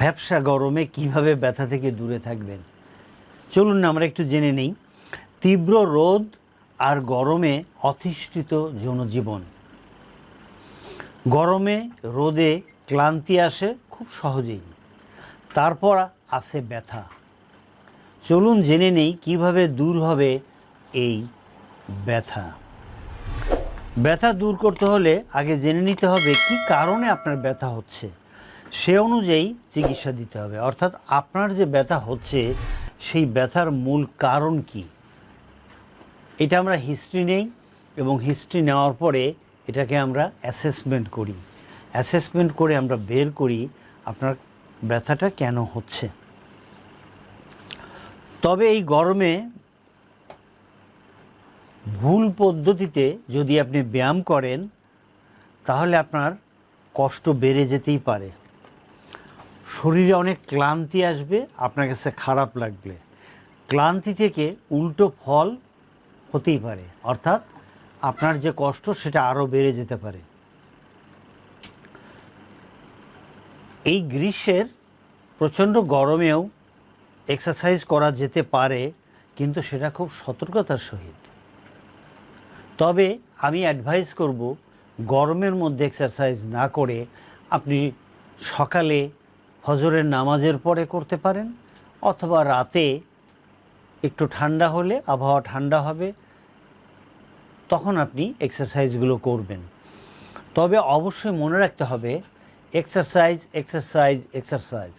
ভ্যাপসা গরমে কিভাবে ব্যথা থেকে দূরে থাকবেন, চলুন না আমরা একটু জেনে নেই। তীব্র রোদ আর গরমে অধিষ্ঠিত জনজীবন। গরমে রোদে ক্লান্তি আসে খুব সহজেই, তারপর আসে ব্যথা। চলুন জেনে নেই কিভাবে দূর হবে এই ব্যথা। ব্যথা দূর করতে হলে আগে জেনে নিতে হবে কি কারণে আপনার ব্যথা হচ্ছে, সে অনুযায়ী চিকিৎসা দিতে হবে। অর্থাৎ আপনার যে ব্যথা হচ্ছে সেই ব্যথার মূল কারণ কি, এটা আমরা হিস্ট্রি নেই এবং হিস্ট্রি নেওয়ার পরে এটাকে আমরা অ্যাসেসমেন্ট করি। অ্যাসেসমেন্ট করে আমরা বের করি আপনার ব্যথাটা কেন হচ্ছে। তবে এই গরমে ভুল পদ্ধতিতে যদি আপনি ব্যায়াম করেন তাহলে আপনার কষ্ট বেড়ে যেতেই পারে। শরীরে অনেক ক্লান্তি আসবে, আপনার কাছে খারাপ লাগবে। ক্লান্তি থেকে উল্টো ফল হতেই পারে, অর্থাৎ আপনার যে কষ্ট সেটা আরও বেড়ে যেতে পারে। এই গ্রীষ্মের প্রচণ্ড গরমেও এক্সারসাইজ করা যেতে পারে, কিন্তু সেটা খুব সতর্কতার সহিত। তবে আমি অ্যাডভাইস করব গরমের মধ্যে এক্সারসাইজ না করে আপনি সকালে ফজরের নামাজের পরে করতে পারেন, অথবা রাতে একটু ঠান্ডা হলে, আবহাওয়া ঠান্ডা হবে, তখন আপনি এক্সারসাইজগুলো করবেন। তবে অবশ্যই মনে রাখতে হবে এক্সারসাইজ এক্সারসাইজ এক্সারসাইজ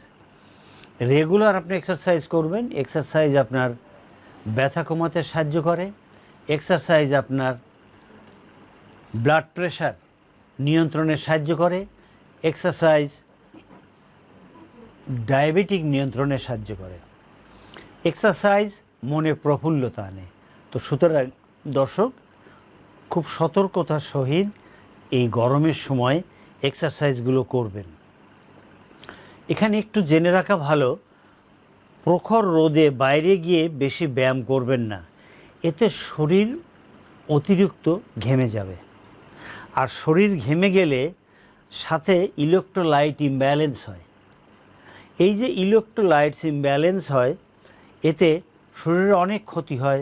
রেগুলার আপনি এক্সারসাইজ করবেন। এক্সারসাইজ আপনার ব্যথা কমাতে সাহায্য করে, এক্সারসাইজ আপনার ব্লাড প্রেশার নিয়ন্ত্রণে সাহায্য করে, এক্সারসাইজ ডায়াবেটিক নিয়ন্ত্রণে সাহায্য করে, এক্সারসাইজ মনে প্রফুল্লতা আনে। তো সুতরাং দর্শক, খুব সতর্কতার সহিত এই গরমের সময় এক্সারসাইজগুলো করবেন। এখানে একটু জেনে রাখা ভালো, প্রখর রোদে বাইরে গিয়ে বেশি ব্যায়াম করবেন না, এতে শরীর অতিরিক্ত ঘেমে যাবে। আর শরীর ঘেমে গেলে সাথে ইলেকট্রোলাইট ইমব্যালেন্স হয়। এই যে ইলেকট্রোলাইটস ইমব্যালেন্স হয়, এতে শরীরে অনেক ক্ষতি হয়।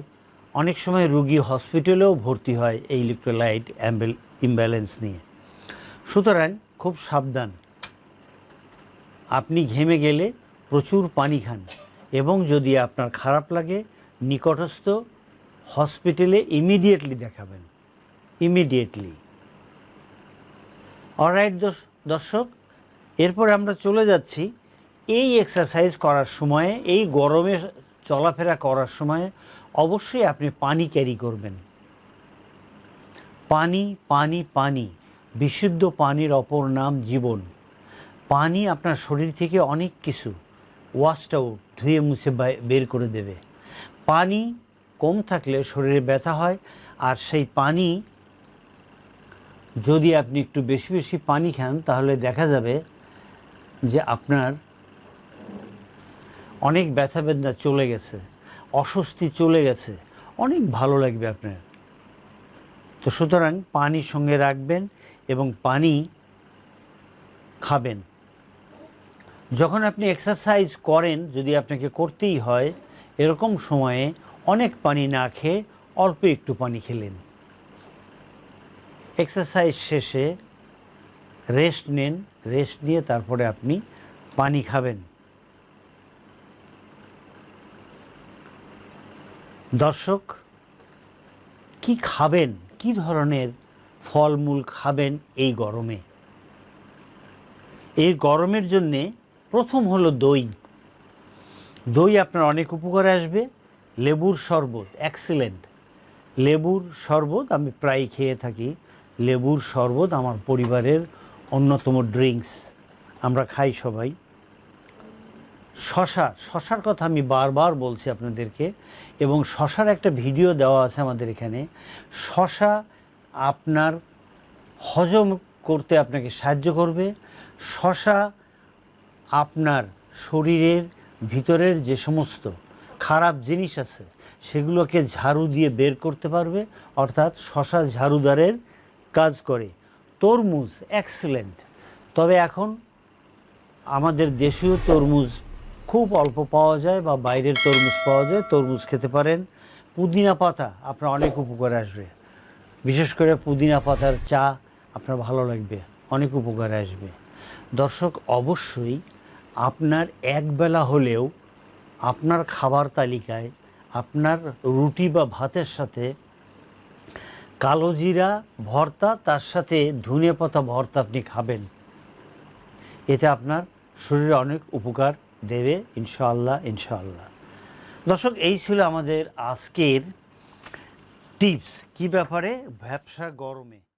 অনেক সময় রোগী হসপিটালেও ভর্তি হয় এই ইলেকট্রোলাইট ইমব্যালেন্স নিয়ে। সুতরাং খুব সাবধান। আপনি ঘেমে গেলে প্রচুর পানি খান, এবং যদি আপনার খারাপ লাগে নিকটস্থ হসপিটালে ইমিডিয়েটলি দেখাবেন, ইমিডিয়েটলি। অলরাইট দর্শক, এরপরে আমরা চলে যাচ্ছি এই এক্সারসাইজ করার সময়ে, এই গরমে চলাফেরা করার সময়ে অবশ্যই আপনি পানি ক্যারি করবেন। পানি পানি পানি, বিশুদ্ধ পানির অপর নাম জীবন। পানি আপনার শরীর থেকে অনেক কিছু ওয়াশড আউট, ধুয়ে মুছে বের করে দেবে। পানি কম থাকলে শরীরে ব্যথা হয়, আর সেই পানি যদি আপনি একটু বেশি বেশি পানি খান তাহলে দেখা যাবে যে আপনার অনেক ব্যথা বেদনা চলে গেছে, অস্বস্তি চলে গেছে, অনেক ভালো লাগবে আপনার। তো সুতরাং পানি সঙ্গে রাখবেন এবং পানি খাবেন। যখন আপনি এক্সারসাইজ করেন, যদি আপনাকে করতেই হয়, এরকম সময়ে অনেক পানি না খেয়ে অল্প একটু পানি খেলেন। এক্সারসাইজ শেষে রেস্ট নেন, রেস্ট নিয়ে তারপরে আপনি পানি খাবেন। দর্শক, কি খাবেন, কি ধরনের ফলমূল খাবেন এই গরমে? এই গরমের জন্যে প্রথম হলো দই। দই আপনার অনেক উপকারে আসবে। লেবুর শরবত এক্সিলেন্ট। লেবুর শরবত আমি প্রায় খেয়ে থাকি। লেবুর শরবত আমার পরিবারের অন্যতম ড্রিঙ্কস, আমরা খাই সবাই। শশার কথা আমি বারবার বলছি আপনাদেরকে, এবং শশার একটা ভিডিও দেওয়া আছে আমাদের এখানে। শশা আপনার হজম করতে আপনাকে সাহায্য করবে। শশা আপনার শরীরের ভিতরের যে সমস্ত খারাপ জিনিস আছে সেগুলোকে ঝাড়ু দিয়ে বের করতে পারবে, অর্থাৎ শশা ঝাড়ুদারের কাজ করে। তরমুজ এক্সিলেন্ট। তবে এখন আমাদের দেশীয় তরমুজ খুব অল্প পাওয়া যায় বা বাইরের তরমুজ পাওয়া যায়, তরমুজ খেতে পারেন। পুদিনা পাতা আপনার অনেক উপকারে আসবে, বিশেষ করে পুদিনা পাতার চা আপনার ভালো লাগবে, অনেক উপকারে আসবে। দর্শক, অবশ্যই আপনার একবেলা হলেও আপনার খাবার তালিকায় আপনার রুটি বা ভাতের সাথে কালো জিরা ভর্তা, তার সাথে ধনে পাতা ভর্তা আপনি খাবেন। এতে আপনার শরীরে অনেক উপকার দেবে ইনশাআল্লাহ, ইনশাআল্লাহ। দর্শক, এই ছিল আমাদের আজকের টিপস। কি ব্যাপারে? ব্যবসা গরমে।